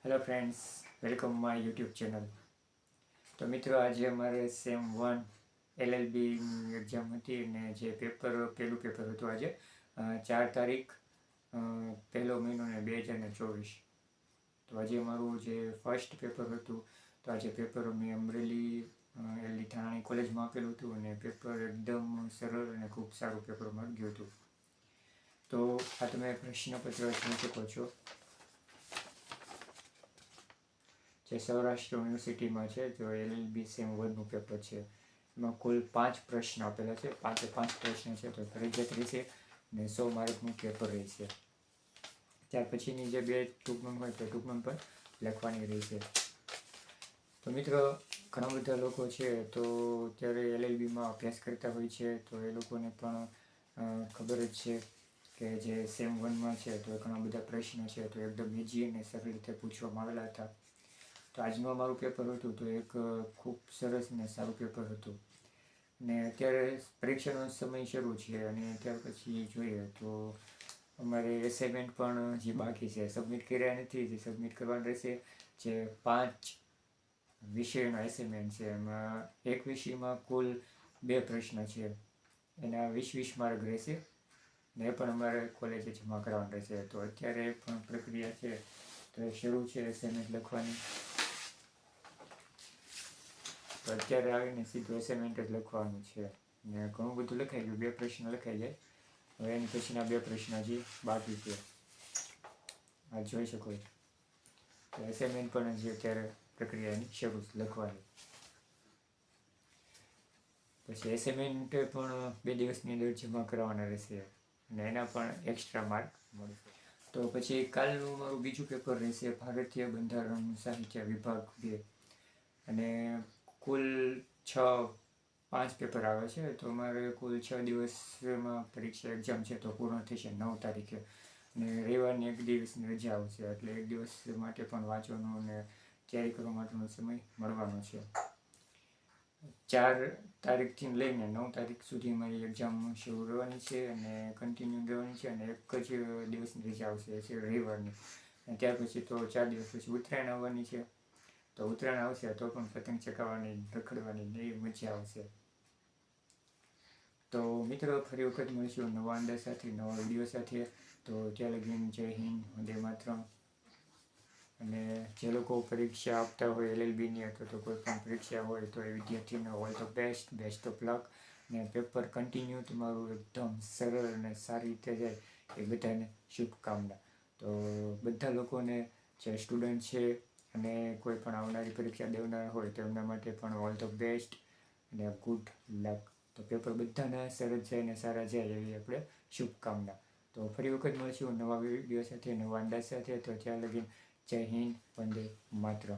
Hello friends, welcome my YouTube channel. તો મિત્રો, આજે અમારે સેમ 1 LLBની એક્ઝામ હતી અને જે પહેલું પેપર હતું આજે 4 તારીખ 1લો મહિનો ને 2024. તો આજે અમારું જે ફર્સ્ટ પેપર હતું, તો આજે પેપર અમે અમરેલી એલડી થાણાની કોલેજમાં આપેલું હતું અને પેપર એકદમ સરળ અને ખૂબ સારું પેપર મળી ગયું હતું. તો આ તમે પ્રશ્નપત્ર જોઈ શકો છો, જે સૌરાષ્ટ્ર યુનિવર્સિટીમાં છે. જો LLB સેમ 1નું પેપર છે, એમાં કુલ 5 પ્રશ્ન આપેલા છે. 5 પ્રશ્ન છે તો ફરજિયાત રહેશે ને 100 માર્કનું પેપર રહેશે. ત્યાર પછીની જે 2 ટૂંકનોંધ હોય તો ટૂંકનોંધ પણ લખવાની રહેશે. તો મિત્રો, ઘણા બધા લોકો છે તો અત્યારે LLBમાં અભ્યાસ કરતા હોય છે, તો એ લોકોને પણ ખબર જ છે કે જે સેમ 1માં છે તો ઘણા બધા પ્રશ્નો છે તો એકદમ ઇઝી અને સરળ રીતે પૂછવામાં આવેલા હતા. તો આજનું અમારું પેપર હતું તો એક ખૂબ સરસ ને સારું પેપર હતું. ને અત્યારે પરીક્ષાનો સમય શરૂ છે અને ત્યાર પછી જોઈએ તો અમારે એસાઇનમેન્ટ પણ જે બાકી છે સબમિટ કર્યા નથી, જે સબમિટ કરવાનું રહેશે. જે 5 વિષયનો એસાઇનમેન્ટ છે, એમાં એક વિષયમાં કુલ 2 પ્રશ્ન છે, એના 20-20 માર્ક રહેશે ને એ પણ અમારે કોલેજે જમા કરવાનું રહેશે. તો અત્યારે પણ પ્રક્રિયા છે તો શરૂ છે એસાઇનમેન્ટ લખવાની. તો અત્યારે આવીને સીધું એસાઇનમેન્ટ જ લખવાનું છે ને ઘણું બધું લખાઈ ગયું. 2 પ્રશ્ન લખાઈ જાય. હવે એની પછીના 2 પ્રશ્ન હજી બાકી છે, આ જોઈ શકો છો. તો એસાઇનમેન્ટ પણ હજી અત્યારે પ્રક્રિયાની શરૂ લખવાની. પછી એસાઇનમેન્ટ પણ 2 દિવસની અંદર જમા કરવાના રહેશે અને એના પણ એક્સ્ટ્રા માર્ક મળશે. તો પછી કાલનું મારું બીજું પેપર રહેશે ભારતીય બંધારણ સાહિત્ય વિભાગ 2 અને કુલ 5 પેપર આવે છે. તો અમારે કુલ 6 દિવસમાં પરીક્ષા એક્ઝામ છે તો પૂર્ણ થશે 9 તારીખે અને રવિવારની 1 દિવસની રજા આવશે, એટલે 1 દિવસ માટે પણ વાંચવાનો અને તૈયારી કરવા માટેનો સમય મળવાનો છે. 4 તારીખથી લઈને 9 તારીખ સુધી મારી એક્ઝામ શરૂ રહેવાની છે અને કન્ટિન્યુ રહેવાની છે અને એક જ દિવસની રજા આવશે, છે રવિવારની. અને ત્યાર પછી તો 4 દિવસ પછી ઉત્તરાયણ આવવાની છે. તો ઉત્તરાયણ આવશે તો પણ પતંગ ચગાવવાની, રખડવાની એવી મજા આવશે. તો મિત્રો, ફરી વખત મળીશું નવા અંદાજ સાથે, નવા વિડીયો સાથે. તો ત્યાં લગીને જય હિન્દ, વંદે માતરમ. અને જે લોકો પરીક્ષા આપતા હોય LLBની અથવા તો કોઈ પણ પરીક્ષા હોય તો એ વિદ્યાર્થીઓને all the best of luck. ને પેપર કન્ટિન્યુ તમારું એકદમ સરળ અને સારી રીતે જાય એ બધાને શુભકામના. તો બધા લોકોને જે સ્ટુડન્ટ છે અને કોઈ પણ આવનારી પરીક્ષા દેનાર હોય તો એમના માટે પણ ઓલ ધ બેસ્ટ અને ગુડ લક. તો પેપર બધાના સરળ જાય ને સારા જાય એવી આપણે શુભકામના. તો ફરી વખત મળીશું નવા વિડીયો સાથે, નવા અંદાજ સાથે. તો ત્યાં લગી જય હિન્દ, વંદે માતરમ.